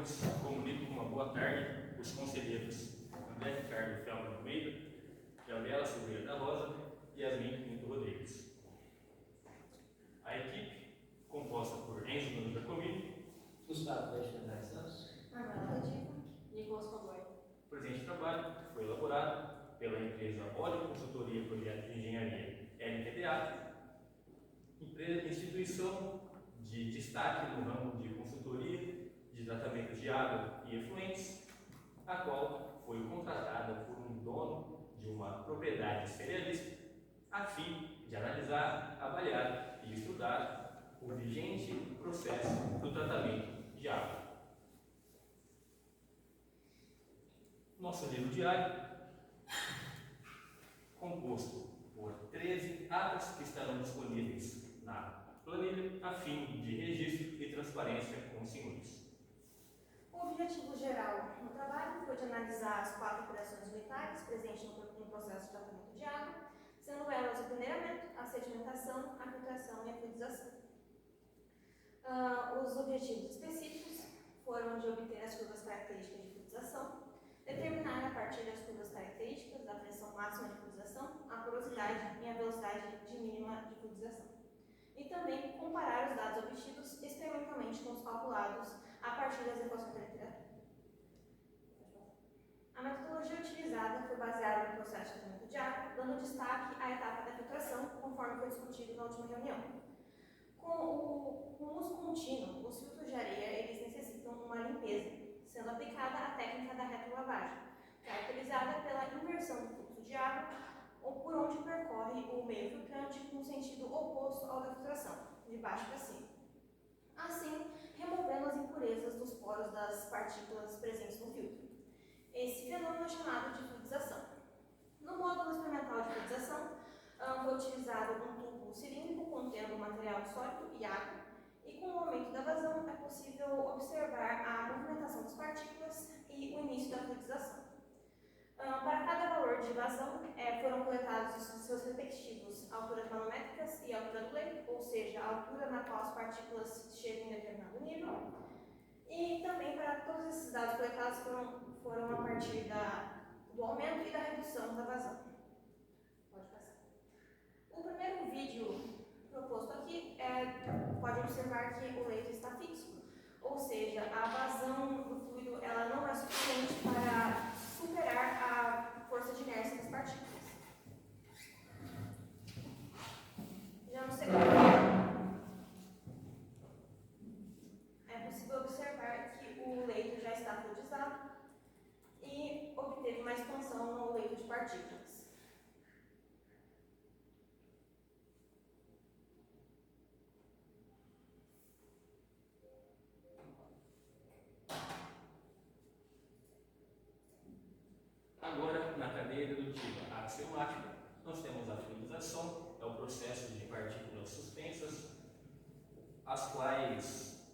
senhores, comunico com uma boa tarde os conselheiros André Ricardo Felma de Almeida, Gabriela Silveira da Rosa e Yasmin Pinto Rodrigues. A equipe, composta por Enzo Nunes da Comini, Gustavo Alexandre Santos, Manuela Rediva, Nicolas Cogoi. o presente trabalho foi elaborado pela empresa Óleo Consultoria e Projeto de Engenharia LTDA, instituição de destaque no ramo de consultoria de tratamentos de água e efluentes, a qual foi contratada por um dono de uma propriedade cerealista, a fim de analisar, avaliar e estudar o vigente processo do tratamento de água. Nosso livro diário, composto por 13 atas que estarão disponíveis na planilha, a fim de registro e transparência com os senhores. O objetivo geral do trabalho foi de analisar as 4 operações unitárias presentes no processo de tratamento de água, sendo elas o peneiramento, a sedimentação, a filtração e a fluidização. Os objetivos específicos foram de obter as curvas características de fluidização, determinar a partir das curvas características a pressão máxima de fluidização, a porosidade e a velocidade mínima de fluidização. E também comparar os dados obtidos experimentalmente com os calculados a partir das equações da literatura. A metodologia utilizada foi baseada no processo de tratamento de água, dando destaque à etapa da filtração, conforme foi discutido na última reunião. Com o uso contínuo, os filtros de areia eles necessitam uma limpeza, sendo aplicada a técnica da retrolavagem, caracterizada pela inversão do fluxo de água, ou por onde percorre o meio filtrante com sentido oposto ao da filtração, de baixo para cima. Assim, removendo as impurezas dos poros das partículas presentes no filtro. Esse fenômeno é chamado de fluidização. No módulo experimental de fluidização, foi utilizado um tubo cilíndrico contendo material sólido e água, e com o aumento da vazão é possível observar a movimentação das partículas e o início da fluidização. Para cada valor de vazão, foram coletados os seus respectivos alturas manométricas e altura do leito, ou seja, a altura na qual as partículas chegam em determinado nível. E também para todos esses dados coletados foram a partir do aumento e da redução da vazão. Pode passar. O primeiro vídeo proposto aqui pode observar que o leito está fixo, ou seja, a vazão do fluido ela não é suficiente para superar a força de inércia das partículas. Já no segundo, é possível observar que o leito já está fluidizado e obteve uma expansão no leito de partículas. Agora, na cadeia dedutiva axiomática, nós temos a fluidização, é o processo de partículas suspensas, as quais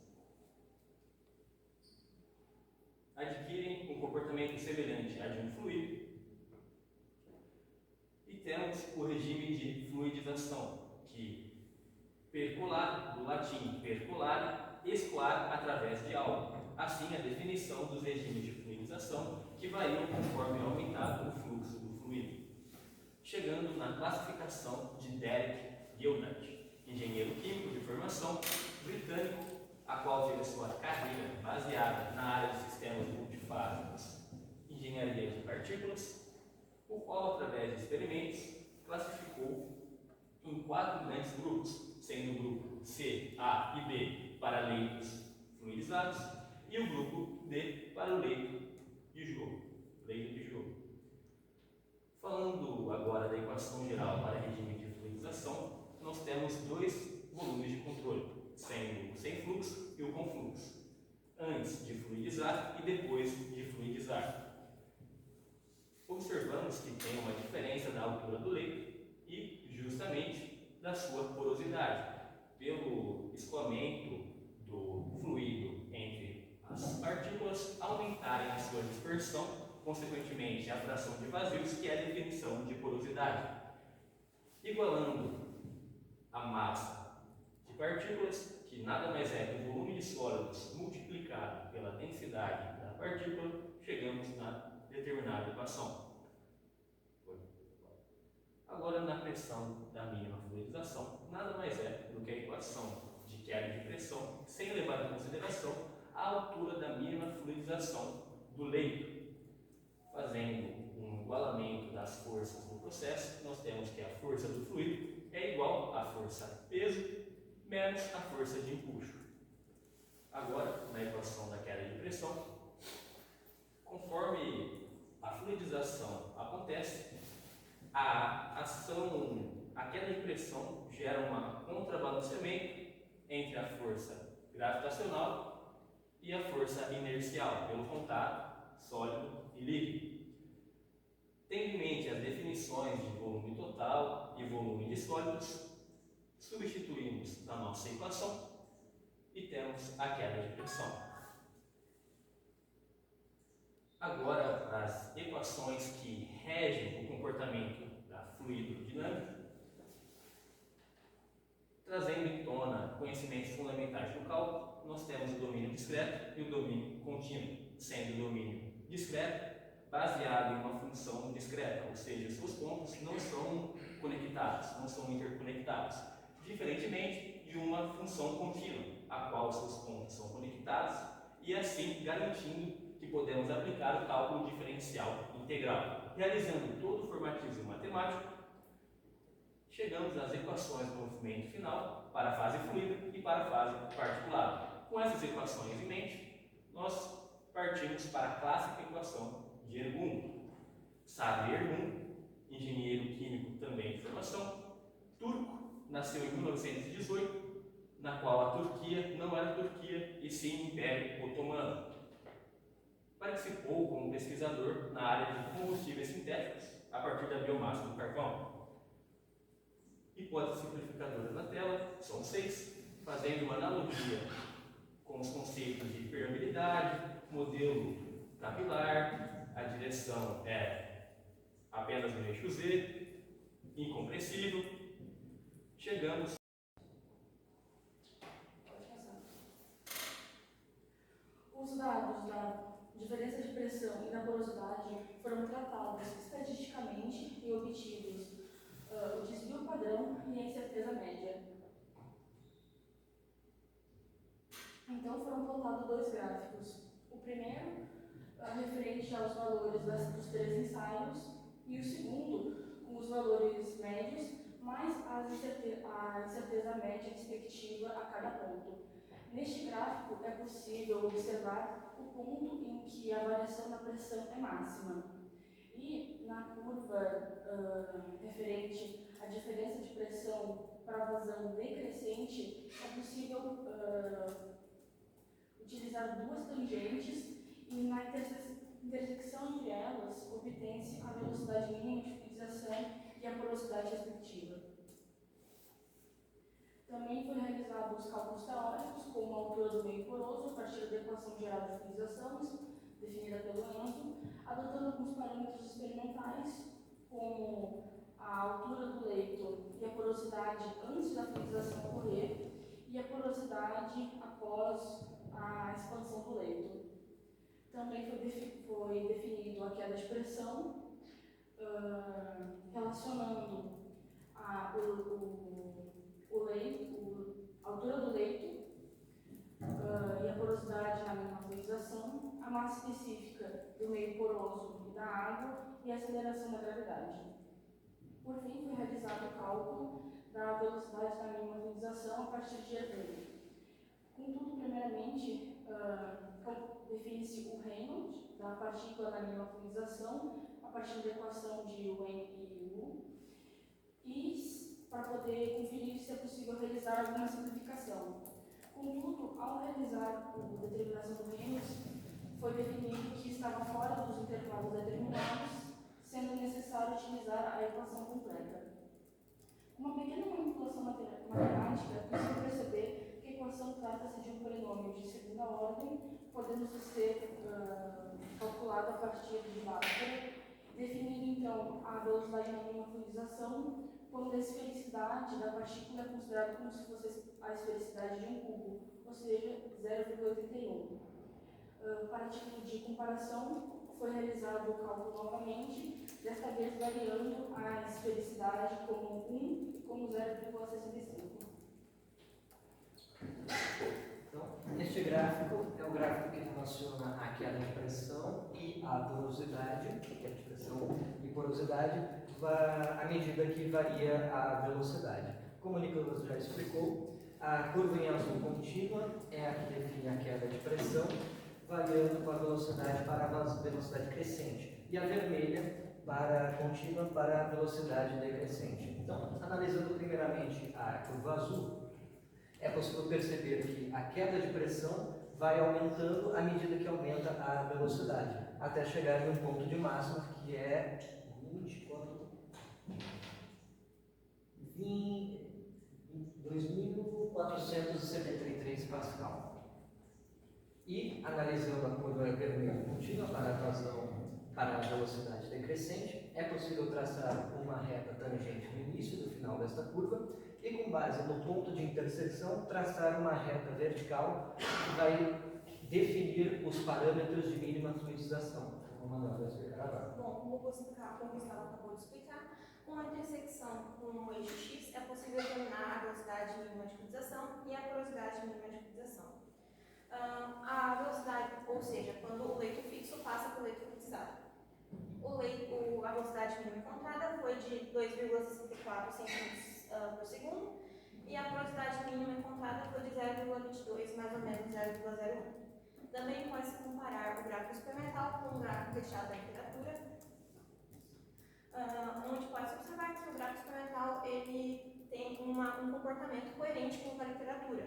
adquirem um comportamento semelhante a de um fluido. E temos o regime de fluidização, que percolare, do latim percolare, escoar através de algo. Assim, a definição dos regimes de fluidização que variam conforme é aumentado o fluxo do fluido. Chegando na classificação de Derek Gilbert, engenheiro químico de formação britânico, a qual teve sua carreira baseada na área de sistemas multifásicos, engenharia de partículas, o qual, através de experimentos, classificou em 4 grandes grupos, sendo o grupo C, A e B para leitos fluidizados e o grupo D para o leito de jogo. Falando agora da equação geral para regime de fluidização, nós temos 2 volumes de controle, sendo o sem fluxo e o com fluxo, antes de fluidizar e depois de fluidizar. Observamos que tem uma diferença da altura do leito e justamente da sua porosidade, pelo escoamento do fluido entre as partículas aumentarem a sua dispersão, consequentemente a fração de vazios, que é a definição de porosidade. Igualando a massa de partículas, que nada mais é que o volume de volume sólidos multiplicado pela densidade da partícula, chegamos na determinada equação. Agora, na pressão da mínima fluidização, nada mais é do que a equação de queda de pressão, sem levar em consideração a altura da mínima fluidização do leito. Fazendo um igualamento das forças do processo, nós temos que a força do fluido é igual à força peso menos a força de empuxo. Agora, na equação da queda de pressão, conforme a fluidização acontece, a queda de pressão gera um contrabalanceamento entre a força gravitacional e a força inercial pelo contato sólido e líquido. Tendo em mente as definições de volume total e volume de sólidos, substituímos na nossa equação e temos a queda de pressão. Agora, as equações que regem o comportamento da fluidodinâmica, trazendo em tona conhecimentos fundamentais do cálculo, nós temos o domínio discreto e o domínio contínuo, sendo o domínio discreto baseado em uma função discreta, ou seja, seus pontos não são conectados, não são interconectados, diferentemente de uma função contínua, a qual seus pontos são conectados e assim garantindo que podemos aplicar o cálculo diferencial integral. Realizando todo o formatismo matemático, chegamos às equações do movimento final para a fase fluida e para a fase particulada. Com essas equações em mente, nós partimos para a clássica equação de Ergun. Sabe Ergun, engenheiro químico também de formação, turco, nasceu em 1918, na qual a Turquia não era Turquia e sim Império Otomano. Participou como pesquisador na área de combustíveis sintéticos a partir da biomassa do carvão. Hipótese simplificadora na tela, são 6, fazendo uma analogia com os conceitos de permeabilidade, modelo capilar, a direção é apenas no eixo Z, incompressível. Chegamos. Os dados da diferença de pressão e da porosidade foram tratados estatisticamente e obtidos o desvio padrão e a incerteza média. Então foram plotados 2 gráficos. O primeiro, referente aos valores dos 3 ensaios, e o segundo, com os valores médios, mais a incerteza média respectiva a cada ponto. Neste gráfico é possível observar o ponto em que a variação da pressão é máxima. E na curva referente à diferença de pressão para a vazão decrescente, é possível utilizar 2 tangentes e na intersecção entre elas obtém-se a velocidade mínima de fluidização e a porosidade respectiva. Também foi realizado os cálculos teóricos, como a altura do meio poroso, a partir da equação geral de fluidizações, definida pelo Enzo, adotando alguns parâmetros experimentais, como a altura do leito e a porosidade antes da fluidização ocorrer, e a porosidade após a expansão do leito. Também foi definido a queda de pressão, relacionando a altura do leito e a porosidade na mesma fluidização, a massa específica do meio poroso e da água e a aceleração da gravidade. Por fim, foi realizado o cálculo da velocidade da mínima fluidização a partir de Ergun. Contudo, primeiramente, define-se o Reynolds da partícula da mínima fluidização a partir da equação de Wen e Wu, e para poder conferir se é possível realizar alguma simplificação. Contudo, ao realizar a determinação do Reynolds, foi definido que estava fora dos intervalos determinados, sendo necessário utilizar a equação completa. Uma pequena manipulação matemática é possível perceber que a equação trata-se de um polinômio de segunda ordem, podendo ser calculado a partir de Bhaskara, definindo então a velocidade na mínima fluidização, quando a esfericidade da partícula é considerada como se fosse a esfericidade de um cubo, ou seja, 0,81. Para título de comparação, foi realizado o cálculo novamente, desta vez variando a esfericidade como 1 e como 0,65. Então, este gráfico é o gráfico que relaciona a queda de pressão e a porosidade, queda de pressão e porosidade, à medida que varia a velocidade. Como o Nicolas já explicou, a curva em azul contínua é a que define a queda de pressão, variando com a velocidade para a velocidade crescente, e a vermelha para contínua para a velocidade decrescente. Então, analisando primeiramente a curva azul, é possível perceber que a queda de pressão vai aumentando à medida que aumenta a velocidade, até chegar em um ponto de máxima que é 2.473 Pascal. E, analisando a curva vermelha contínua para a vazão para a velocidade decrescente, é possível traçar uma reta tangente no início e no final desta curva e, com base no ponto de intersecção, traçar uma reta vertical que vai definir os parâmetros de mínima fluidização. Como o Manuel vai explicar agora. Bom, como o Gustavo acabou de explicar, com a intersecção com o eixo X é possível determinar a velocidade mínima de fluidização e a porosidade mínima de fluidização. A velocidade, ou seja, quando o leito fixo passa para o leito fluidizado. A velocidade mínima encontrada foi de 2,64 centímetros por segundo e a porosidade mínima encontrada foi de 0,22, mais ou menos 0,01. Também pode-se comparar o gráfico experimental com o gráfico recheado da literatura, onde pode-se observar que o gráfico experimental ele tem um comportamento coerente com o da literatura,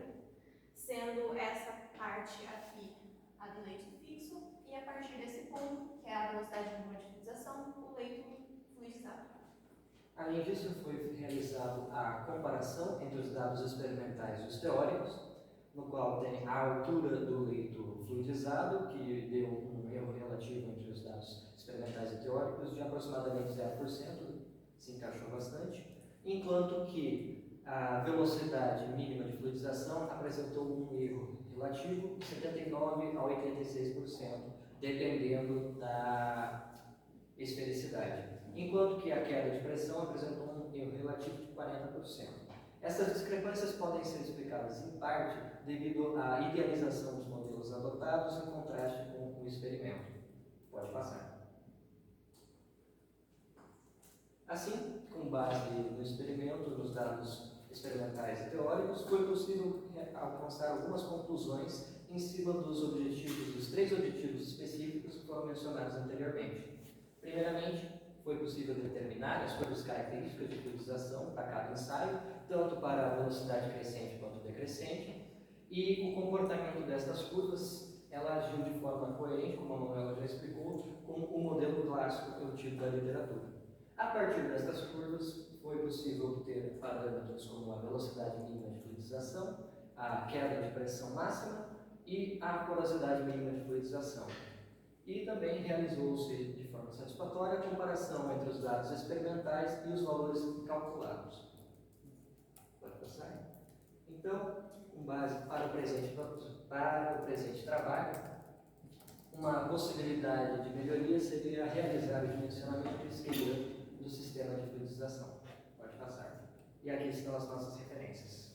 sendo essa parte aqui a do leito fixo e a partir desse ponto, que é a velocidade mínima de fluidização, o leito fluidizado. Além disso, foi realizado a comparação entre os dados experimentais e os teóricos, no qual tem a altura do leito fluidizado, que deu um erro relativo entre os dados experimentais e teóricos de aproximadamente 0%, se encaixou bastante, enquanto que a velocidade mínima de fluidização apresentou um erro relativo de 79% a 86%, dependendo da esfericidade, enquanto que a queda de pressão apresentou um erro relativo de 40%. Essas discrepâncias podem ser explicadas em parte devido à idealização dos modelos adotados em contraste com o experimento. Pode passar. Assim, com base no experimento, nos dados experimentais e teóricos, foi possível alcançar algumas conclusões em cima dos três objetivos específicos que foram mencionados anteriormente. Primeiramente, foi possível determinar as curvas características de fluidização para cada ensaio, tanto para a velocidade crescente quanto decrescente, e o comportamento destas curvas ela agiu de forma coerente, como a Manuela já explicou, com o modelo clássico obtido da literatura. A partir destas curvas, foi possível obter parâmetros como a velocidade mínima de fluidização, a queda de pressão máxima e a porosidade mínima de fluidização. E também realizou-se de forma satisfatória a comparação entre os dados experimentais e os valores calculados. Pode passar? Então, com base para o presente trabalho, uma possibilidade de melhoria seria realizar o dimensionamento esquerdo do sistema de fluidização. Pode passar. E aqui estão as nossas referências.